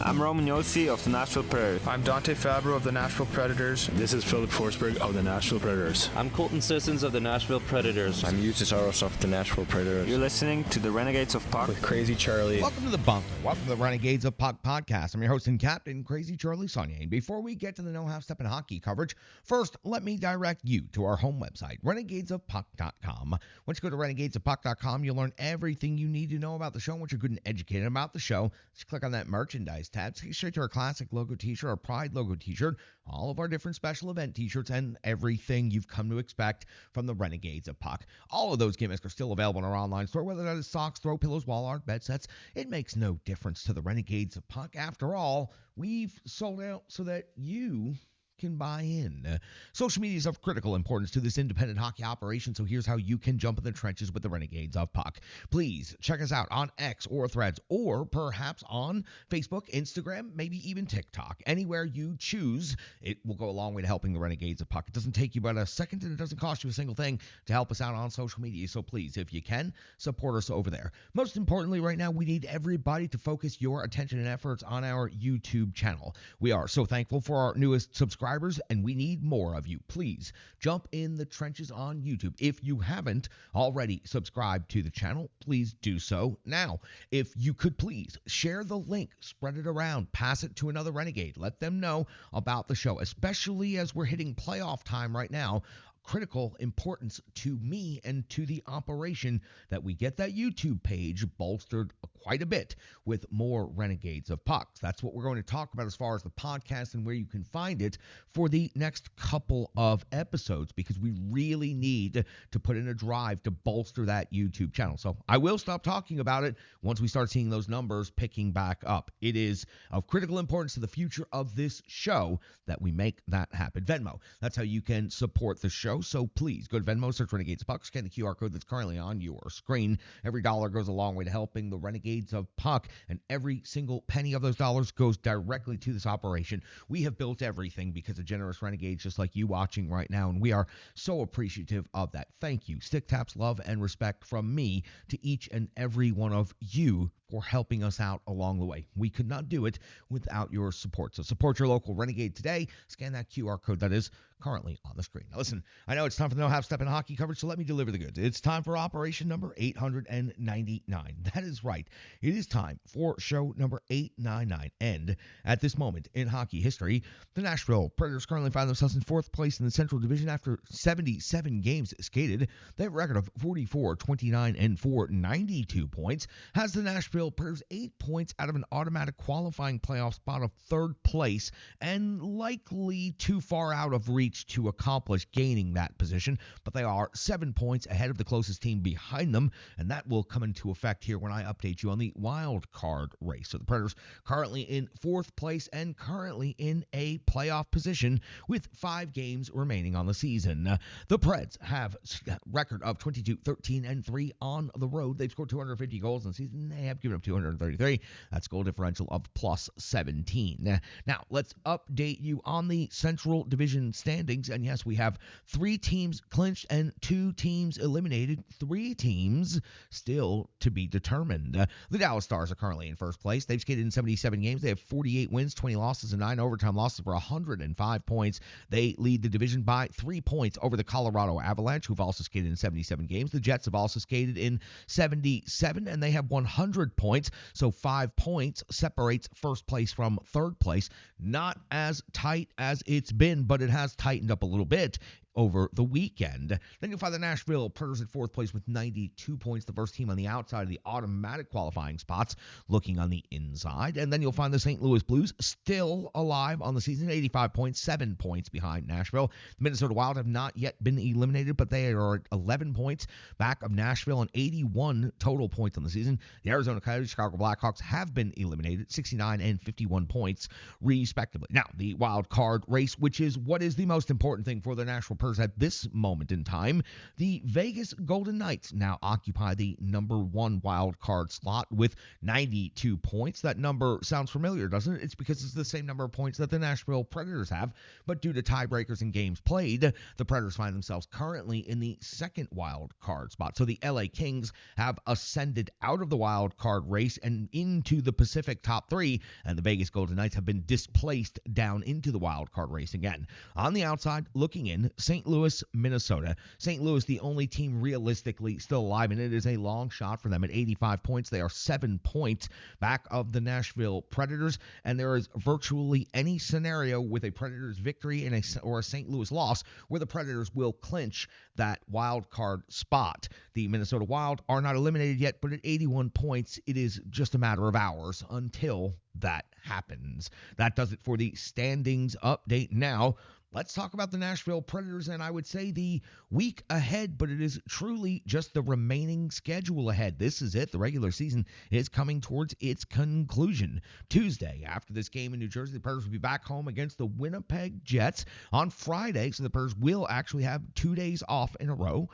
I'm Roman Yossi of the Nashville Predators. I'm Dante Fabro of the Nashville Predators. This is Philip Forsberg of the Nashville Predators. I'm Colton Sissons of the Nashville Predators. I'm Eustace Aros of the Nashville Predators. You're listening to the Renegades of Puck with Crazy Charlie. Welcome to the bunker. Welcome to the Renegades of Puck podcast. I'm your host and captain, Crazy Charlie Saunier. And before we get to the No Half Step in Hockey coverage, first, let me direct you to our home website, renegadesofpuck.com. Once you go to renegadesofpuck.com, you'll learn everything you need to know about the show. Once you're good and educated about the show, just click on that merchandise tab. Take you straight to our classic logo t-shirt, our Pride logo t-shirt, all of our different special event t-shirts, and everything you've come to expect from the Renegades of Puck. All of those gimmicks are still available in our online store, whether that is socks, throw pillows, wall art, bed sets. It makes no difference to the Renegades of Puck. After all, we've sold out so that you can buy in. Social media is of critical importance to this independent hockey operation, so here's how you can jump in the trenches with the Renegades of Puck. Please check us out on X or Threads, or perhaps on Facebook, Instagram, maybe even TikTok. Anywhere you choose, it will go a long way to helping the Renegades of Puck. It doesn't take you but a second, and it doesn't cost you a single thing to help us out on social media, so please, if you can, support us over there. Most importantly, right now, we need everybody to focus your attention and efforts on our YouTube channel. We are so thankful for our newest subscribers, and we need more of you. Please jump in the trenches on YouTube. If you haven't already subscribed to the channel, please do so now. If you could please share the link, spread it around, pass it to another Renegade. Let them know about the show, especially as we're hitting playoff time right now. Critical importance to me and to the operation that we get that YouTube page bolstered quite a bit with more Renegades of Pucks. That's what we're going to talk about as far as the podcast and where you can find it for the next couple of episodes, because we really need to put in a drive to bolster that YouTube channel. So I will stop talking about it once we start seeing those numbers picking back up. It is of critical importance to the future of this show that we make that happen. Venmo, that's how you can support the show. So please go to Venmo, search Renegades of Puck, scan the QR code that's currently on your screen. Every dollar goes a long way to helping the Renegades of Puck, and every single penny of those dollars goes directly to this operation. We have built everything because of generous Renegades just like you watching right now, and we are so appreciative of that. Thank you. Stick taps, love, and respect from me to each and every one of you for helping us out along the way. We could not do it without your support. So support your local Renegade today. Scan that QR code that is currently on the screen. Now listen, I know it's time for the No Half Step in Hockey coverage, so let me deliver the goods. It's time for operation number 899. That is right. It is time for show number 899. And at this moment in hockey history, the Nashville Predators currently find themselves in fourth place in the Central Division after 77 games skated. They have a record of 44, 29, and 4, 92 points. Has the Nashville Predators 8 points out of an automatic qualifying playoff spot of third place, and likely too far out of reach to accomplish gaining that position, but they are 7 points ahead of the closest team behind them, and that will come into effect here when I update you on the wild card race. So the Predators currently in fourth place and currently in a playoff position with 5 games remaining on the season. The Preds have a record of 22, 13, and 3 on the road. They've scored 250 goals in the season. They have given up 233. That's goal differential of plus 17. Now, let's update you on the Central Division standings. And yes, we have 3 teams clinched and 2 teams eliminated. 3 teams still to be determined. The Dallas Stars are currently in first place. They've skated in 77 games. They have 48 wins, 20 losses, and 9 overtime losses for 105 points. They lead the division by 3 points over the Colorado Avalanche, who've also skated in 77 games. The Jets have also skated in 77, and they have 100 points. So 5 points separates first place from third place. Not as tight as it's been, but it has tightened up a little bit over the weekend. Then you'll find the Nashville Predators at fourth place with 92 points, the first team on the outside of the automatic qualifying spots, looking on the inside. And then you'll find the St. Louis Blues still alive on the season, 85 points, 7 points behind Nashville. The Minnesota Wild have not yet been eliminated, but they are at 11 points back of Nashville and 81 total points on the season. The Arizona Coyotes, Chicago Blackhawks have been eliminated, 69 and 51 points respectively. Now, the wild card race, which is what is the most important thing for the Nashville Predators at this moment in time. The Vegas Golden Knights now occupy the number 1 wild card slot with 92 points. That number sounds familiar, doesn't it? It's because it's the same number of points that the Nashville Predators have, but due to tiebreakers and games played, the Predators find themselves currently in the 2nd wild card spot. So the LA Kings have ascended out of the wild card race and into the Pacific top 3, and the Vegas Golden Knights have been displaced down into the wild card race again. On the outside, looking in, St. Louis, Minnesota. St. Louis, the only team realistically still alive, and it is a long shot for them at 85 points. They are 7 points back of the Nashville Predators, and there is virtually any scenario with a Predators victory and or a St. Louis loss where the Predators will clinch that wild card spot. The Minnesota Wild are not eliminated yet, but at 81 points, it is just a matter of hours until that happens. That does it for the standings update. Now, let's talk about the Nashville Predators, and I would say the week ahead, but it is truly just the remaining schedule ahead. This is it. The regular season is coming towards its conclusion. Tuesday, after this game in New Jersey, the Predators will be back home against the Winnipeg Jets on Friday, so the Predators will actually have 2 days off in a row.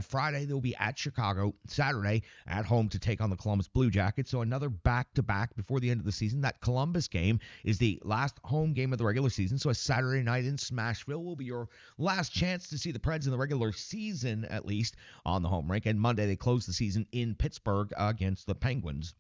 Friday, they'll be at Chicago. Saturday, at home to take on the Columbus Blue Jackets, so another back-to-back before the end of the season. That Columbus game is the last home game of the regular season, so a Saturday night in Nashville will be your last chance to see the Preds in the regular season, at least, on the home rink. And Monday, they close the season in Pittsburgh against the Penguins.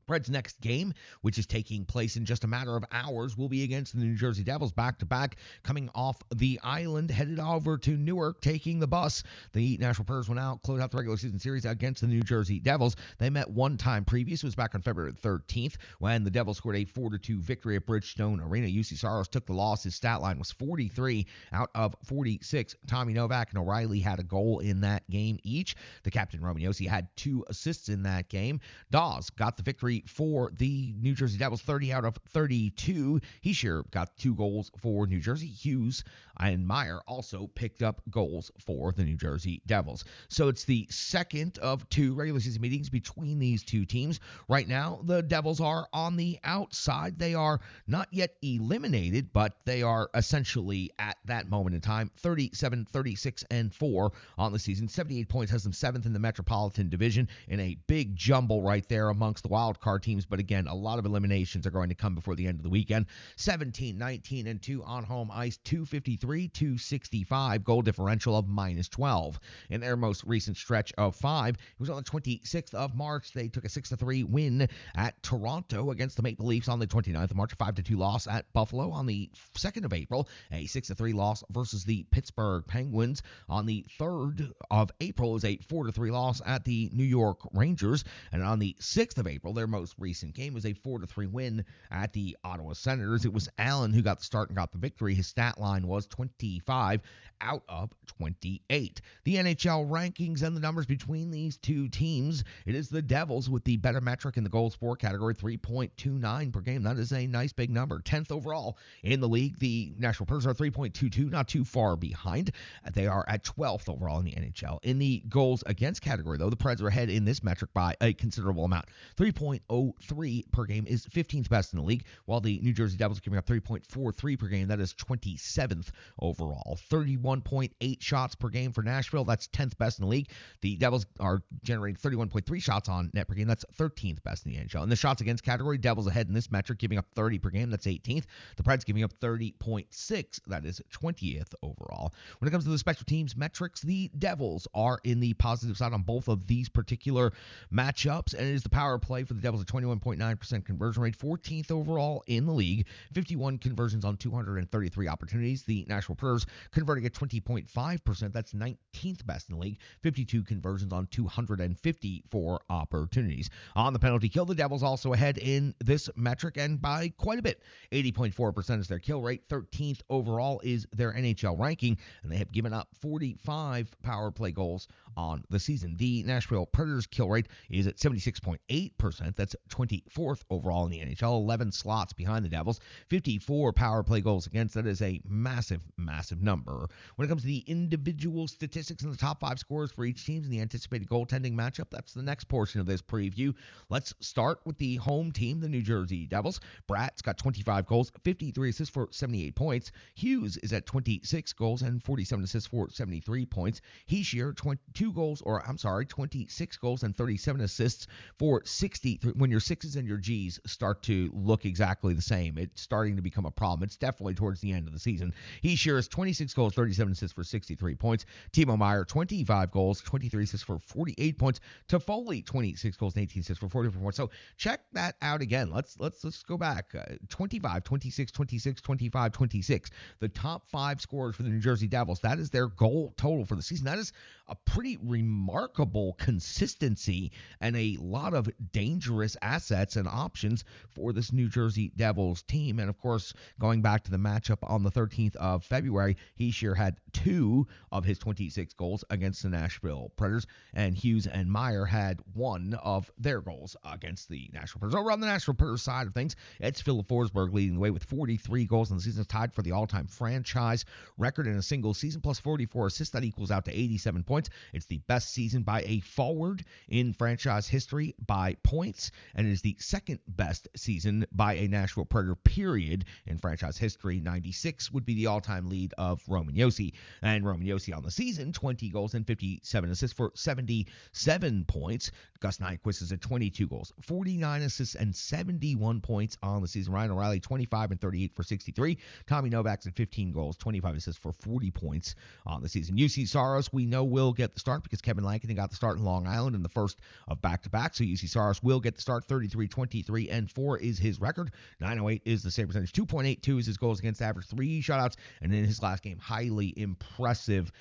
Preds' next game, which is taking place in just a matter of hours, will be against the New Jersey Devils back-to-back, coming off the island, headed over to Newark, taking the bus. The Nashville Predators will now close out the regular season series against the New Jersey Devils. They met one time previous. It was back on February 13th when the Devils scored a 4-2 victory at Bridgestone Arena. UC Saros took the loss. His stat line was 43 out of 46. Tommy Novak and O'Reilly had a goal in that game each. The captain, Roman Josi, had 2 assists in that game. Dawes got the victory for the New Jersey Devils, 30 out of 32. He sure got 2 goals for New Jersey. Hughes and Meyer also picked up goals for the New Jersey Devils. So it's the second of 2 regular season meetings between these 2 teams. Right now, the Devils are on the outside. They are not yet eliminated, but they are essentially at that moment in time 37, 36, and 4 on the season. 78 points, has them 7th in the Metropolitan Division in a big jumble right there amongst the wild card teams. But again, a lot of eliminations are going to come before the end of the weekend. 17, 19, and 2 on home ice, 253, 265, goal differential of -12. In their most recent stretch of 5, it was on the 26th of March. They took a 6-3 win at Toronto against the Maple Leafs on the 29th of March, a 5-2 loss at Buffalo on the 2nd of April, a 6-3 loss versus the Pittsburgh Penguins. On the 3rd of April, it was a 4-3 loss at the New York Rangers, and on the 6th of April, their most recent game was a 4-3 win at the Ottawa Senators. It was Allen who got the start and got the victory. His stat line was 25 out of 28. The NHL rankings and the numbers between these 2 teams. It is the Devils with the better metric in the goals for category, 3.29 per game. That is a nice big number. 10th overall in the league. The Nashville Predators are 3.22, not too far behind. They are at 12th overall in the NHL. In the goals against category, though, the Preds are ahead in this metric by a considerable amount. 3.03 per game is 15th best in the league, while the New Jersey Devils are giving up 3.43 per game. That is 27th overall. 31.8 shots per game for Nashville. That's 10th best in the league. The Devils are generating 31.3 shots on net per game. That's 13th best in the NHL. In the shots against category, Devils ahead in this metric, giving up 30 per game. That's 18th. The Preds giving up 30.6. That is 20th overall. When it comes to the special teams metrics, the Devils are in the positive side on both of these particular matchups, and it is the power play for the Devils at 21.9% conversion rate, 14th overall in the league, 51 conversions on 233 opportunities. The Nashville Predators converting at 20.5%. That's 19th best in the league, 52 conversions on 254 opportunities. On the penalty kill, the Devils also ahead in this metric, and by quite a bit. 80.4% is their kill rate. 13th overall is their NHL ranking, and they have given up 45 power play goals on the season. The Nashville Predators kill rate is at 76.8%. That's 24th overall in the NHL, 11 slots behind the Devils, 54 power play goals against. That is a massive, massive number. When it comes to the individual statistics and the top 5 scorers for each team in the anticipated goaltending matchup, that's the next portion of this preview. Let's start with the home team, the New Jersey Devils. Bratt's got 25 goals, 53 assists for 78 points. Hughes is at 26 goals and 47 assists for 73 points. Hischier, 26 goals and 37 assists for 63. When your Sixes and your Gs start to look exactly the same, it's starting to become a problem. It's definitely towards the end of the season. Hischier is 26 goals, 37 assists for 63 points. Timo Meier, 25 goals, 23 assists for 48 points. Toffoli, 26 goals and 18 assists for 44 points. So check that out again. Let's go back. 25, 26, 26, 25, 26. The top 5 scorers for the New Jersey Devils. That is their goal total for the season. That is a pretty remarkable consistency and a lot of dangerous assets and options for this New Jersey Devils team. And of course, going back to the matchup on the 13th of February, Hischier had 2 of his 26 goals against the Nashville Predators, and Hughes and Meier had 1 of their goals against the Nashville Predators. Over on the Nashville Predators side of things, it's Philip Forsberg leading the way with 43 goals in the season. It's tied for the all-time franchise record in a single season, plus 44 assists. That equals out to 87 points. It's the best season by a forward in franchise history by points, and it is the second best season by a Nashville Predator, period, in franchise history. 96 would be the all-time lead of Roman Josi. And Roman Josi on the season, 20 goals and 57 assists for 77 points. Gus Nyquist is at 22 goals, 49 assists, and 71 points on the season. Ryan O'Reilly, 25 and 38 for 63. Tommy Novak's at 15 goals, 25 assists for 40 points on the season. UC Saros, we know, will get the start because Kevin Lankinen got the start in Long Island in the first of back-to-back. So UC Saros will get the start. 33, 23, and 4 is his record. 908 is the save percentage. 2.82 is his goals against average. 3 shutouts. And in his last game, highly impressive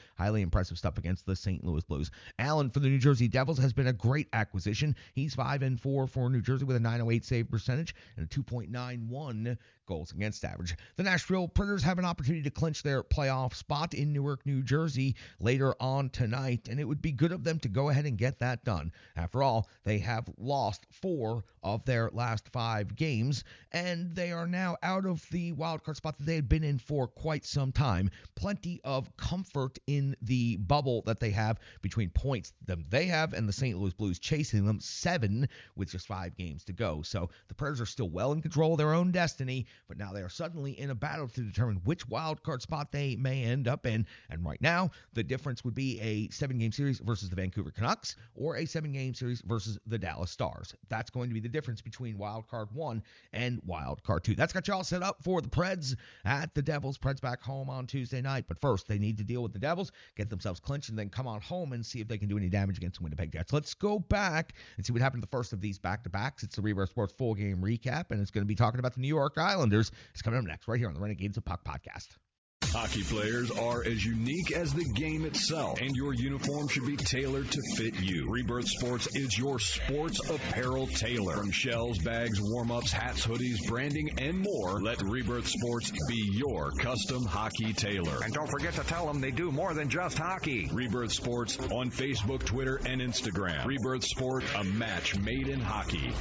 stuff against the St. Louis Blues. Allen for the New Jersey Devils has been a great acquisition. He's 5 and 4 for New Jersey with a 908 save percentage and a 2.91 goals against average. The Nashville Predators have an opportunity to clinch their playoff spot in Newark, New Jersey later on tonight, and it would be good of them to go ahead and get that done. After all, they have lost 4 of their last 5 games, and they are now out of the wildcard spot that they had been in for quite some time. Plenty of comfort in the bubble that they have between points that they have and the St. Louis Blues chasing them, 7 with just 5 games to go. So the Predators are still well in control of their own destiny, but now they are suddenly in a battle to determine which wild card spot they may end up in. And right now, the difference would be a 7-game series versus the Vancouver Canucks or a 7-game series versus the Dallas Stars. That's going to be the difference between wild card 1 and wild card 2. That's got you all set up for the Preds at the Devils. Preds back home on Tuesday night. But first, they need to deal with the Devils, get themselves clinched, and then come on home and see if they can do any damage against the Winnipeg Jets. Let's go back and see what happened to the first of these back-to-backs. It's the Rebirth Sports full game recap, and it's going to be talking about the New York Islanders. It's coming up next right here on the Renegades of Puck podcast. Hockey players are as unique as the game itself, and your uniform should be tailored to fit you. Rebirth Sports is your sports apparel tailor. From shells, bags, warm-ups, hats, hoodies, branding, and more, let Rebirth Sports be your custom hockey tailor. And don't forget to tell them they do more than just hockey. Rebirth Sports on Facebook, Twitter, and Instagram. Rebirth Sport, a match made in hockey.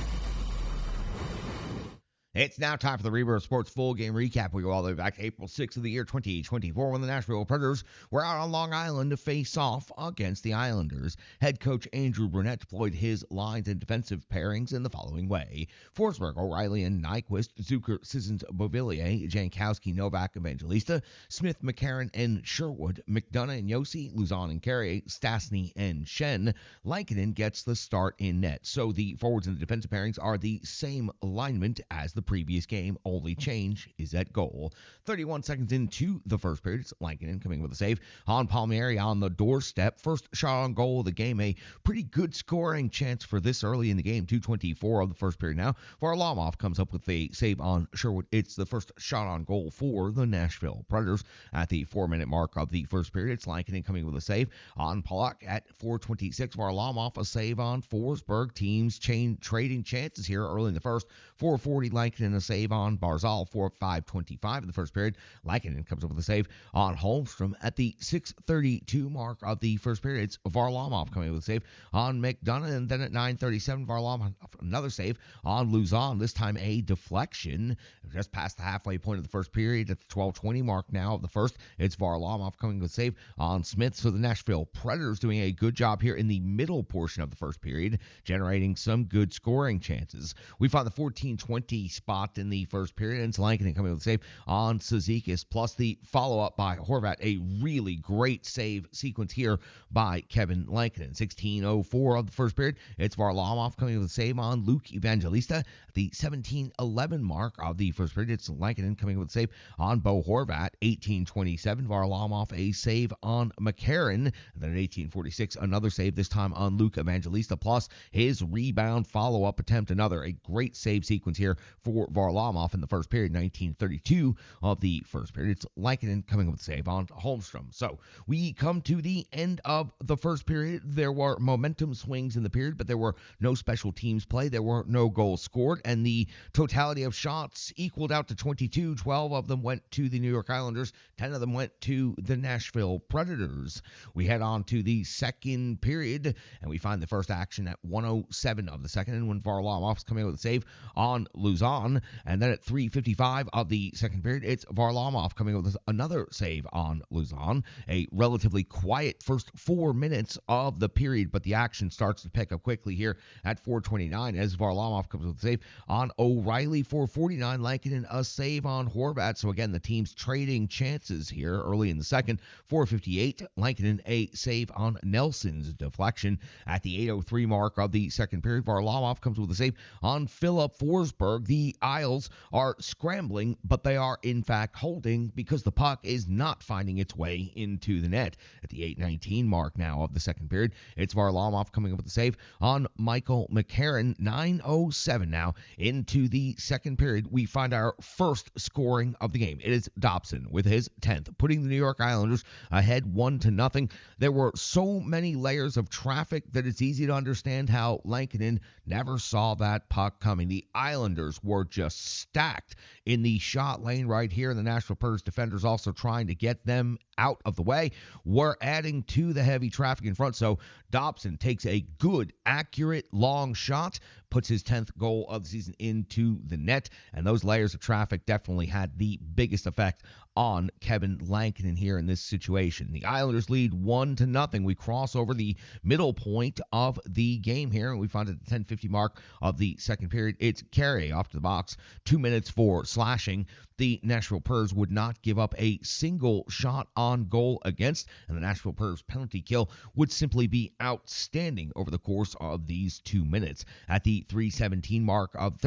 It's now time for the Rebirth Sports full game recap. We go all the way back to April 6th of the year 2024 when the Nashville Predators were out on Long Island to face off against the Islanders. Head coach Andrew Brunette deployed his lines and defensive pairings in the following way: Forsberg, O'Reilly, and Nyquist, Zucker, Sissons, Beauvillier, Jankowski, Novak, Evangelista, Smith, McCarron, and Sherwood, McDonough and Josi, Luzon and Carrier, Stastny and Shen. Lankinen gets the start in net. So the forwards and the defensive pairings are the same alignment as the previous game. Only change is at goal. 31 seconds into the first period, it's Lankinen coming with a save on Palmieri on the doorstep. First shot on goal of the game. A pretty good scoring chance for this early in the game. 2:24 of the first period now. Varlamov comes up with a save on Sherwood. It's the first shot on goal for the Nashville Predators at the 4-minute mark of the first period. It's Lankinen coming with a save on Pollock at 4:26. Varlamov a save on Forsberg. Teams trading chances here early in the first. 4:40 Lankinen Lankinen a save on Barzal for 5:25 in the first period. Lankinen comes up with a save on Holmstrom at the 6:32 mark of the first period. It's Varlamov coming up with a save on McDonough, and then at 9:37, Varlamov another save on Luzon, this time a deflection just past the halfway point of the first period at the 12:20 mark now of the first. It's Varlamov coming with a save on Smith. So the Nashville Predators doing a good job here in the middle portion of the first period, generating some good scoring chances. We found the 14:20 spot in the first period, and Lankinen coming with a save on Cizikas, plus the follow-up by Horvat. A really great save sequence here by Kevin Lankinen. 16:04 of the first period. It's Varlamov coming with a save on Luke Evangelista at the 17:11 mark of the first period. It's Lankinen coming with a save on Bo Horvat. 18:27, Varlamov a save on McCarron. And then at 18:46, another save, this time on Luke Evangelista, plus his rebound follow-up attempt. Another a great save sequence here for Varlamov in the first period. 19:32 of the first period. It's Lankinen coming with a save on Holmstrom. So we come to the end of the first period. There were momentum swings in the period, but there were no special teams play. There were no goals scored, and the totality of shots equaled out to 22. 12 of them went to the New York Islanders. 10 of them went to the Nashville Predators. We head on to the second period, and we find the first action at 1:07 of the second, and when Varlamov's coming with a save on Luzon. And then at 3:55 of the second period, it's Varlamov coming with another save on Luzon. A relatively quiet first 4 minutes of the period, but the action starts to pick up quickly here at 4:29 as Varlamov comes with a save on O'Reilly. 4:49, Lankinen a save on Horvat. So again, the team's trading chances here early in the second. 4:58, Lankinen a save on Nelson's deflection. At the 8:03 mark of the second period, Varlamov comes with a save on Philip Forsberg. The Isles are scrambling, but they are in fact holding because the puck is not finding its way into the net. At the 8:19 mark now of the second period, it's Varlamov coming up with a save on Michael McCarron. 9:07 now into the second period. We find our first scoring of the game. It is Dobson with his 10th, putting the New York Islanders ahead 1-0. There were so many layers of traffic that it's easy to understand how Lankinen never saw that puck coming. The Islanders were just stacked in the shot lane right here, and the Nashville Predators defenders also trying to get them out of the way. We're adding to the heavy traffic in front, so Dobson takes a good, accurate, long shot, puts his 10th goal of the season into the net, and those layers of traffic definitely had the biggest effect on Kevin Lankinen here in this situation. The Islanders lead 1-0. We cross over the middle point of the game here, and we find at the 10:50 mark of the second period, it's Carrier off to the box. 2 minutes for slashing. The Nashville Predators would not give up a single shot on goal against, and the Nashville Predators penalty kill would simply be outstanding over the course of these 2 minutes. At the 13:17 mark of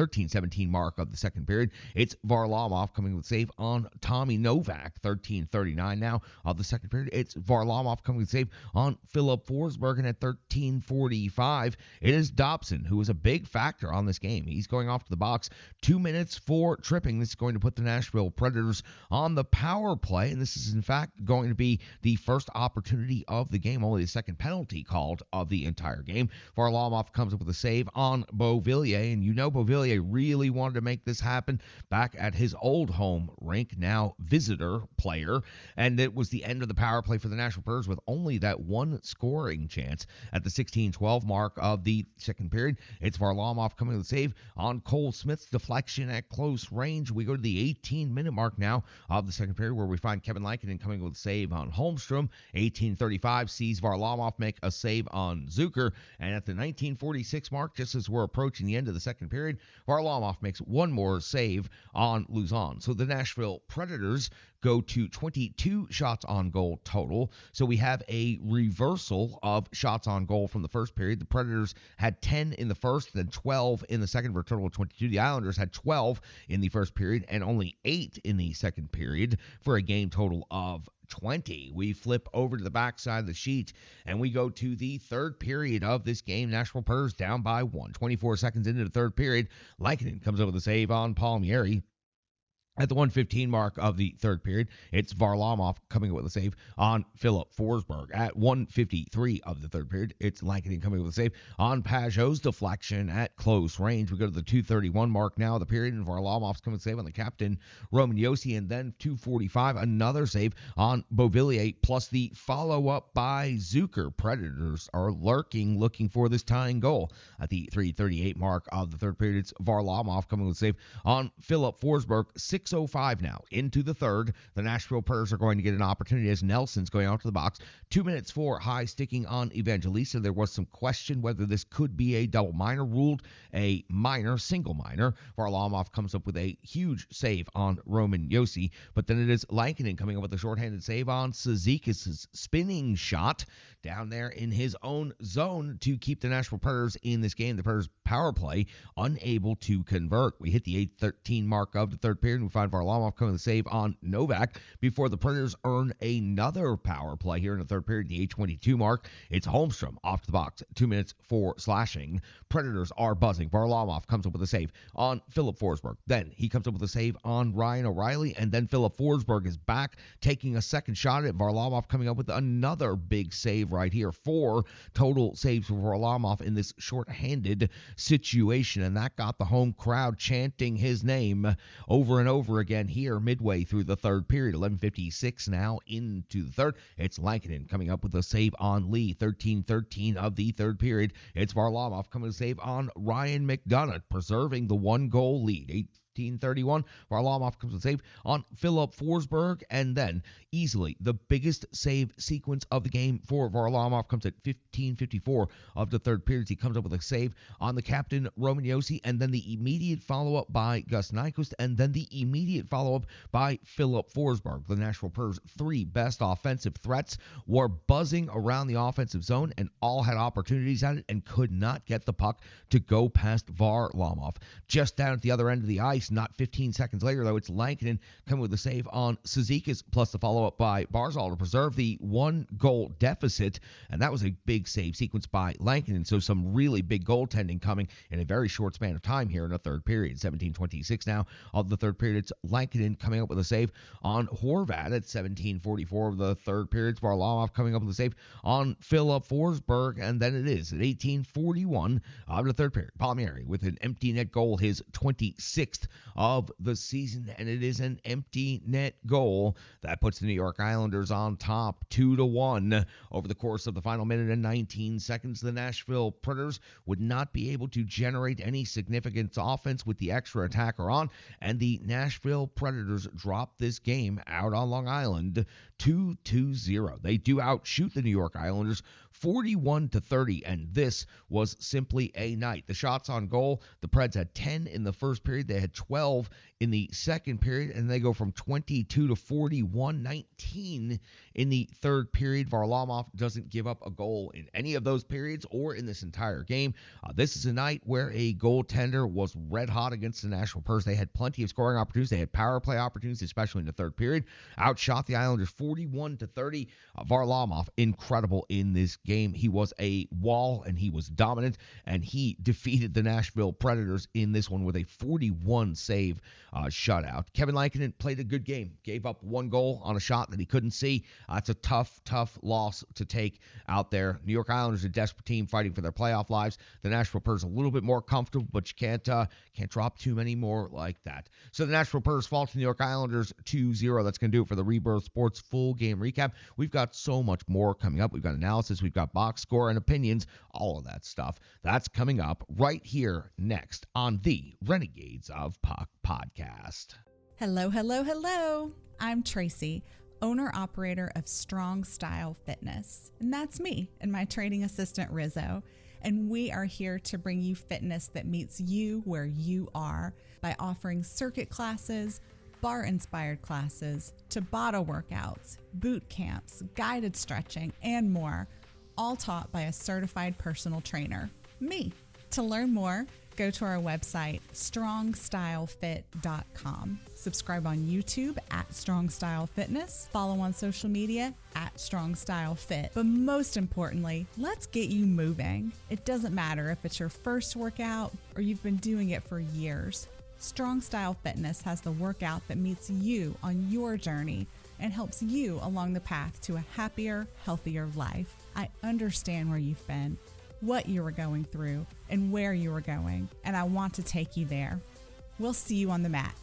the second period, it's Varlamov coming with a save on Tommy Novak. 13:39 now of the second period, it's Varlamov coming with a save on Philip Forsberg, and at 13:45, it is Dobson who was a big factor on this game. He's going off to the box. 2 minutes for tripping. This is going to put the Nashville Predators on the power play, and this is in fact going to be the first opportunity of the game, only the second penalty called of the entire game. Varlamov comes up with a save on Beauvillier, and you know Beauvillier really wanted to make this happen back at his old home rink, now visitor player, and it was the end of the power play for the Nashville Predators with only that one scoring chance. At the 16:12 mark of the second period, it's Varlamov coming with a save on Cole Smith's deflection at close range. We go to the 18-minute mark now of the second period, where we find Kevin Lankinen coming with a save on Holmstrom. 18:35 sees Varlamov make a save on Zucker, and at the 19:46 mark, just as we're approaching the end of the second period, Varlamov makes one more save on Luzon. So the Nashville Predators go to 22 shots on goal total. So we have a reversal of shots on goal from the first period. The Predators had 10 in the first, then 12 in the second for a total of 22. The Islanders had 12 in the first period and only 8 in the second period for a game total of 20. We flip over to the backside of the sheet, and we go to the third period of this game. Nashville Predators down by 1. 24 seconds into the third period, Lankinen comes over the save on Palmieri. At the 1:15 mark of the third period, it's Varlamov coming up with a save on Philip Forsberg. At 1:53 of the third period, it's Lankinen coming up with a save on Pajot's deflection at close range. We go to the 2:31 mark now of the period, and Varlamov's coming with a save on the captain, Roman Josi, and then 2:45, another save on Beauvillier, plus the follow-up by Zucker. Predators are looking for this tying goal. At the 3:38 mark of the third period, it's Varlamov coming with a save on Philip Forsberg. 6:05 now into the third. The Nashville Predators are going to get an opportunity as Nelson's going out to the box. 2 minutes for high sticking on Evangelista. There was some question whether this could be a double minor, ruled a minor, single minor. Varlamov comes up with a huge save on Roman Josi, but then it is Lankinen coming up with a shorthanded save on Cizikas' spinning shot down there in his own zone to keep the Nashville Predators in this game. The Predators power play unable to convert. We hit the 8:13 mark of the third period, and we find Varlamov coming with a save on Novak before the Predators earn another power play here in the third period. The 8:22 mark, it's Holmstrom off to the box. 2 minutes for slashing. Predators are buzzing. Varlamov comes up with a save on Philip Forsberg. Then he comes up with a save on Ryan O'Reilly, and then Philip Forsberg is back taking a second shot at Varlamov, coming up with another big save right here. 4 total saves for Varlamov in this shorthanded situation, and that got the home crowd chanting his name over and over again here midway through the third period. 11:56 now into the third. It's Lankinen coming up with a save on Lee. 13:13 of the third period. It's Varlamov coming to save on Ryan McDonough, preserving the 1-goal lead. 18:31. Varlamov comes with a save on Philip Forsberg, and then easily the biggest save sequence of the game for Varlamov comes at 15:54 of the third period. He comes up with a save on the captain, Roman Josi, and then the immediate follow-up by Gus Nyquist, and then the immediate follow-up by Philip Forsberg. The Nashville Predators' 3 best offensive threats were buzzing around the offensive zone and all had opportunities at it and could not get the puck to go past Varlamov. Just down at the other end of the ice, not 15 seconds later, though, it's Lankinen coming with a save on Cizikas, plus the follow-up by Barzal to preserve the 1-goal deficit, and that was a big save sequence by Lankinen, so some really big goaltending coming in a very short span of time here in the third period. 17:26 now of the third period. It's Lankinen coming up with a save on Horvat at 17:44 of the third period. It's Varlamov coming up with a save on Philip Forsberg, and then it is at 18:41 of the third period. Palmieri with an empty net goal, his 26th of the season, and it is an empty net goal that puts the New York Islanders on top 2-1 over the course of the final minute and 19 seconds. The Nashville Predators would not be able to generate any significant offense with the extra attacker on, and the Nashville Predators drop this game out on Long Island 2-0. They do outshoot the New York Islanders 41-30, and this was simply a night. The shots on goal, the Preds had 10 in the first period. They had 12 in the second period, and they go from 22 to 41, 19 in the third period. Varlamov doesn't give up a goal in any of those periods or in this entire game. This is a night where a goaltender was red hot against the Nashville Predators. They had plenty of scoring opportunities. They had power play opportunities, especially in the third period. Outshot the Islanders 41-30. Varlamov, incredible in this game. He was a wall, and he was dominant, and he defeated the Nashville Predators in this one with a 41 save shutout. Kevin Lankinen played a good game. Gave up 1 goal on a shot that he couldn't see. It's a tough loss to take out there. New York Islanders, a desperate team fighting for their playoff lives. The Nashville Predators a little bit more comfortable, but you can't drop too many more like that. So the Nashville Predators fall to the New York Islanders 2-0. That's going to do it for the Rebirth Sports full game recap. We've got so much more coming up. We've got analysis, we've got box score and opinions, all of that stuff. That's coming up right here next on the Renegades of Puck podcast. Hello. I'm Tracy, owner-operator of Strong Style Fitness. And that's me and my training assistant, Rizzo. And we are here to bring you fitness that meets you where you are by offering circuit classes, bar-inspired classes, Tabata workouts, boot camps, guided stretching, and more, all taught by a certified personal trainer, me. To learn more, go to our website, strongstylefit.com. Subscribe on YouTube at Strong Style Fitness. Follow on social media at Strong Style Fit. But most importantly, let's get you moving. It doesn't matter if it's your first workout or you've been doing it for years. Strong Style Fitness has the workout that meets you on your journey and helps you along the path to a happier, healthier life. I understand where you've been, what you were going through, and where you were going, and I want to take you there. We'll see you on the mat.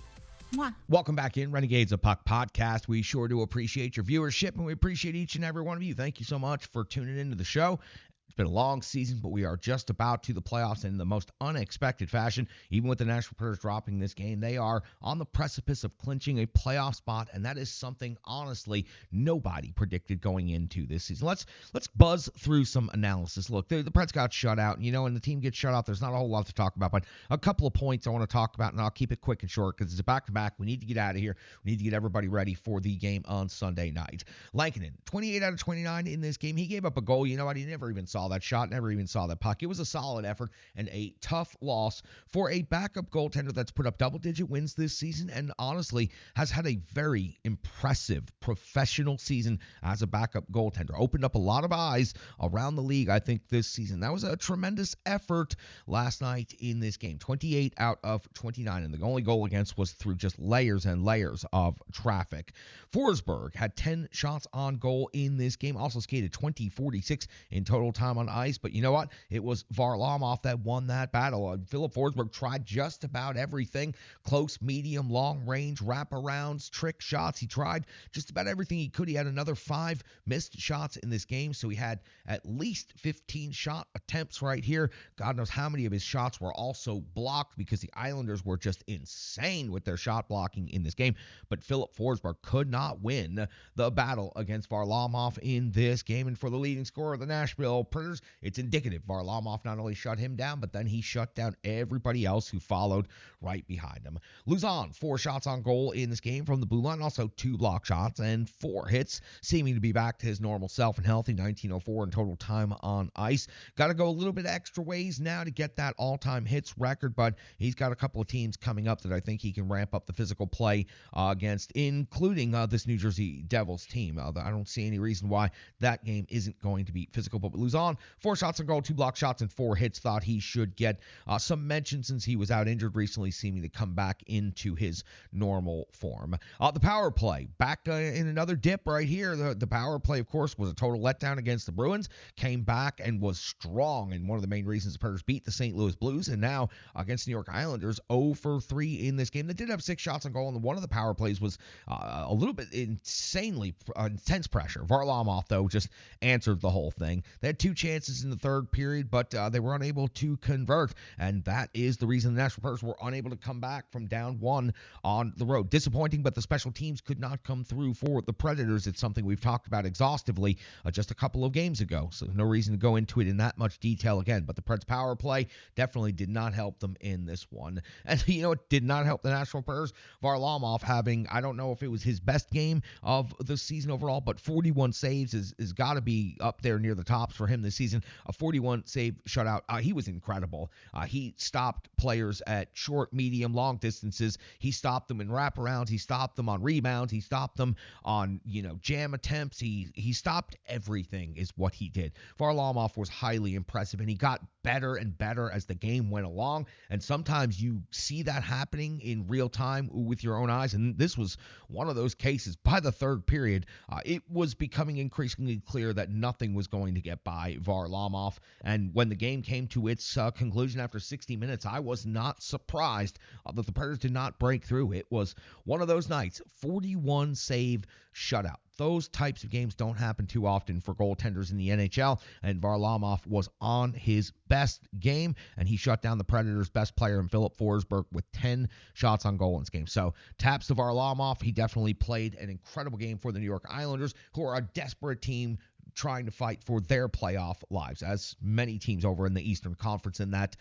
Mwah. Welcome back in Renegades of Puck podcast. We sure do appreciate your viewership, and we appreciate each and every one of you. Thank you so much for tuning into the show. It's been a long season, but we are just about to the playoffs in the most unexpected fashion. Even with the Nashville Predators dropping this game, they are on the precipice of clinching a playoff spot, and that is something, honestly, nobody predicted going into this season. Let's buzz through some analysis. Look, the Preds got shut out, and when the team gets shut out, there's not a whole lot to talk about, but a couple of points I want to talk about, and I'll keep it quick and short because it's a back-to-back. We need to get out of here. We need to get everybody ready for the game on Sunday night. Lankinen, 28 out of 29 in this game. He gave up a goal. You know what? He never even saw that shot, never even saw that puck. It was a solid effort and a tough loss for a backup goaltender that's put up double-digit wins this season and honestly has had a very impressive professional season as a backup goaltender. Opened up a lot of eyes around the league, I think, this season. That was a tremendous effort last night in this game. 28 out of 29, and the only goal against was through just layers and layers of traffic. Forsberg had 10 shots on goal in this game, also skated 20-46 in total time on ice, but you know what? It was Varlamov that won that battle. Philip Forsberg tried just about everything: close, medium, long range, wraparounds, trick shots. He tried just about everything he could. He had another 5 missed shots in this game, so he had at least 15 shot attempts right here. God knows how many of his shots were also blocked because the Islanders were just insane with their shot blocking in this game, but Philip Forsberg could not win the battle against Varlamov in this game, and for the leading scorer of the Nashville Predators, it's indicative. Varlamov not only shut him down, but then he shut down everybody else who followed right behind him. Luzon, 4 shots on goal in this game from the blue line, also 2 block shots and 4 hits, seeming to be back to his normal self and healthy. 1904 in total time on ice. Got to go a little bit extra ways now to get that all-time hits record, but he's got a couple of teams coming up that I think he can ramp up the physical play against, including this New Jersey Devils team. I don't see any reason why that game isn't going to be physical, but Luzon, 4 shots on goal, 2 block shots, and 4 hits. Thought he should get some mention since he was out injured recently, seeming to come back into his normal form. The power play, back in another dip right here. The power play, of course, was a total letdown against the Bruins. Came back and was strong, and one of the main reasons the Predators beat the St. Louis Blues, and now against the New York Islanders, 0 for 3 in this game. They did have 6 shots on goal, and one of the power plays was a little bit insanely intense pressure. Varlamov, though, just answered the whole thing. They had 2 chances in the third period, but they were unable to convert, and that is the reason the Nashville Predators were unable to come back from down 1 on the road. Disappointing, but the special teams could not come through for the Predators. It's something we've talked about exhaustively just a couple of games ago, so no reason to go into it in that much detail again, but the Preds power play definitely did not help them in this one. And it did not help the Nashville Predators. Varlamov having, I don't know if it was his best game of the season overall, but 41 saves is got to be up there near the tops for him this season. A 41 save shutout. He was incredible. He stopped players at short, medium, long distances. He stopped them in wraparounds. He stopped them on rebounds. He stopped them on, jam attempts. He stopped everything is what he did. Varlamov was highly impressive, and he got better and better as the game went along, and sometimes you see that happening in real time with your own eyes, and this was one of those cases. By the third period, it was becoming increasingly clear that nothing was going to get by Varlamov, and when the game came to its conclusion after 60 minutes, I was not surprised that the Predators did not break through. It was one of those nights, 41 save shutout. Those types of games don't happen too often for goaltenders in the NHL, and Varlamov was on his best game, and he shut down the Predators' best player in Philip Forsberg with 10 shots on goal in this game. So taps to Varlamov. He definitely played an incredible game for the New York Islanders, who are a desperate team trying to fight for their playoff lives, as many teams over in the Eastern Conference in that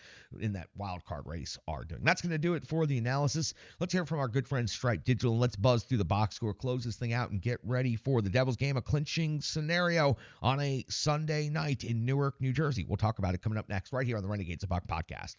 wild card race are doing. That's going to do it for the analysis. Let's hear from our good friend Stripe Digital, and let's buzz through the box score, close this thing out, and get ready for the Devils game, a clinching scenario on a Sunday night in Newark, New Jersey. We'll talk about it coming up next right here on the Renegades of Puck podcast.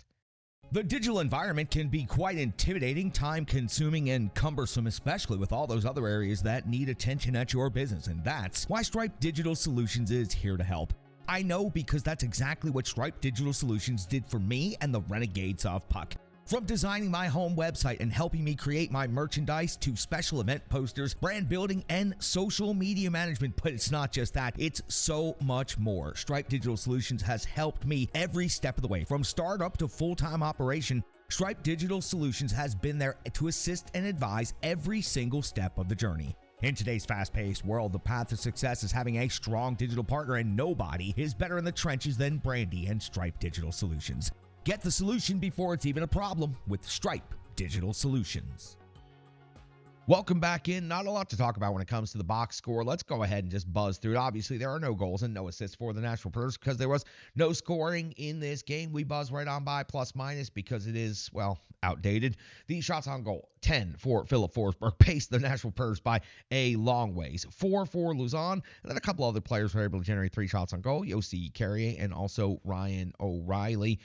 The digital environment can be quite intimidating, time-consuming, and cumbersome, especially with all those other areas that need attention at your business, and that's why Stripe Digital Solutions is here to help. I know, because that's exactly what Stripe Digital Solutions did for me and the Renegades of Puck. From designing my home website and helping me create my merchandise to special event posters, brand building, and social media management. But it's not just that, it's so much more. Stripe Digital Solutions has helped me every step of the way. From startup to full-time operation, Stripe Digital Solutions has been there to assist and advise every single step of the journey. In today's fast-paced world, the path to success is having a strong digital partner, and nobody is better in the trenches than Brandy and Stripe Digital Solutions. Get the solution before it's even a problem with Stripe Digital Solutions. Welcome back in. Not a lot to talk about when it comes to the box score. Let's go ahead and just buzz through it. Obviously, there are no goals and no assists for the Nashville Predators because there was no scoring in this game. We buzz right on by plus minus because it is, well, outdated. The shots on goal, 10 for Philip Forsberg, paced the Nashville Predators by a long ways. 4 for Luzon, and then a couple other players were able to generate 3 shots on goal. Yossi Carrier and also Ryan O'Reilly.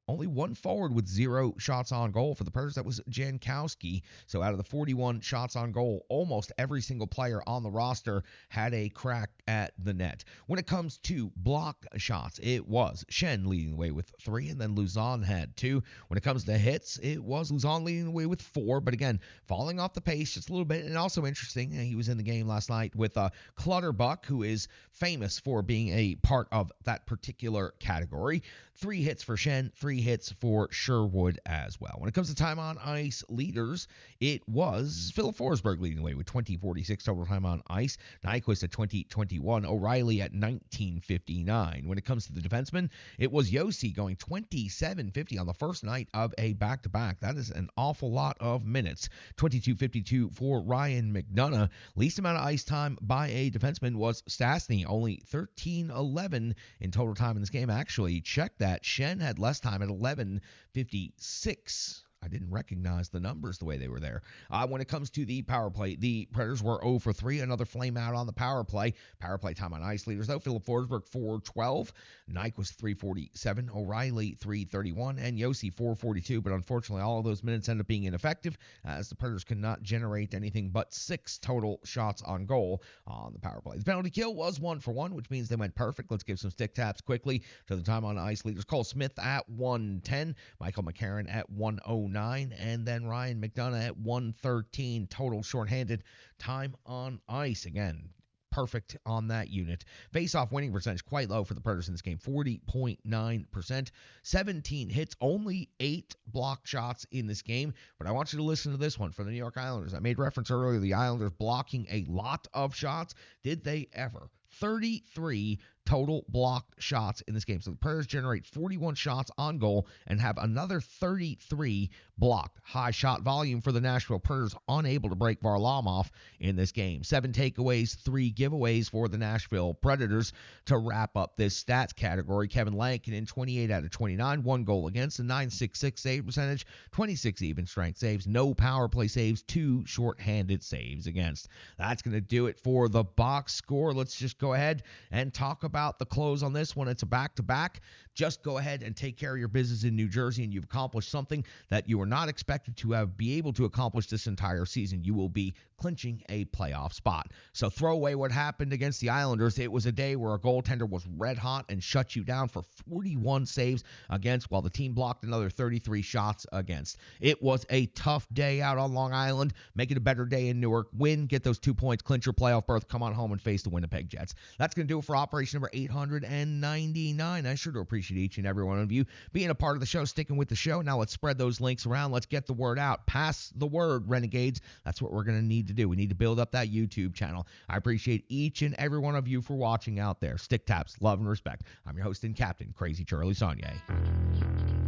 Only one forward with 0 shots on goal for the Predators. That was Jankowski. So out of the 41 shots on goal, almost every single player on the roster had a crack at the net. When it comes to block shots, it was Shen leading the way with 3, and then Luzon had 2. When it comes to hits, it was Luzon leading the way with 4, but again, falling off the pace just a little bit. And also interesting, he was in the game last night with Clutterbuck, who is famous for being a part of that particular category. 3 hits for Shen, 3 hits for Sherwood as well. When it comes to time on ice leaders, it was Philip Forsberg leading the way with 20:46 total time on ice. Nyquist at 20:21. O'Reilly at 19:59. When it comes to the defensemen, it was Yossi going 27:50 on the first night of a back-to-back. That is an awful lot of minutes. 22:52 for Ryan McDonough. Least amount of ice time by a defenseman was Stastny, only 13:11 in total time in this game. Actually, check that. Shen had less time at 11:56. I didn't recognize the numbers the way they were there. When it comes to the power play, the Predators were 0 for 3. Another flame out on the power play. Power play time on ice leaders, though. Philip Forsberg, 4:12. Nyquist, 3:47. O'Reilly, 3:31. And Yossi, 4:42. But unfortunately, all of those minutes end up being ineffective as the Predators could not generate anything but 6 total shots on goal on the power play. The penalty kill was 1 for 1, which means they went perfect. Let's give some stick taps quickly to the time on ice leaders. Cole Smith at 1:10. Michael McCarron at 1:09. And then Ryan McDonough at 1:13 total shorthanded time on ice. Again, perfect on that unit. Face-off winning percentage quite low for the Predators in this game, 40.9%. 17 hits, only 8 block shots in this game. But I want you to listen to this one for the New York Islanders. I made reference earlier to the Islanders blocking a lot of shots. Did they ever? 33 total blocked shots in this game. So the Predators generate 41 shots on goal and have another 33 blocked. High shot volume for the Nashville Predators, unable to break Varlamov in this game. 7 takeaways, 3 giveaways for the Nashville Predators. To wrap up this stats category, Kevin Lankinen, 28 out of 29, 1 goal against, a 9.66 save percentage, 26 even strength saves, no power play saves, 2 shorthanded saves against. That's going to do it for the box score. Let's just go ahead and talk about the close on this one. It's a back-to-back. Just go ahead and take care of your business in New Jersey, and you've accomplished something that you were not expected to be able to accomplish this entire season. You will be clinching a playoff spot. So throw away what happened against the Islanders. It was a day where a goaltender was red hot and shut you down for 41 saves against, while the team blocked another 33 shots against. It was a tough day out on Long Island. Make it a better day in Newark. Win, get those 2 points, clinch your playoff berth, come on home and face the Winnipeg Jets. That's going to do it for operation number 899. I sure do appreciate each and every one of you being a part of the show, sticking with the show. Now let's spread those links around. Let's get the word out. Pass the word, Renegades. That's what we're going to need to do. We need to build up that YouTube channel. I appreciate each and every one of you for watching out there. Stick taps, love, and respect. I'm your host and captain, Crazy Charlie Saunier.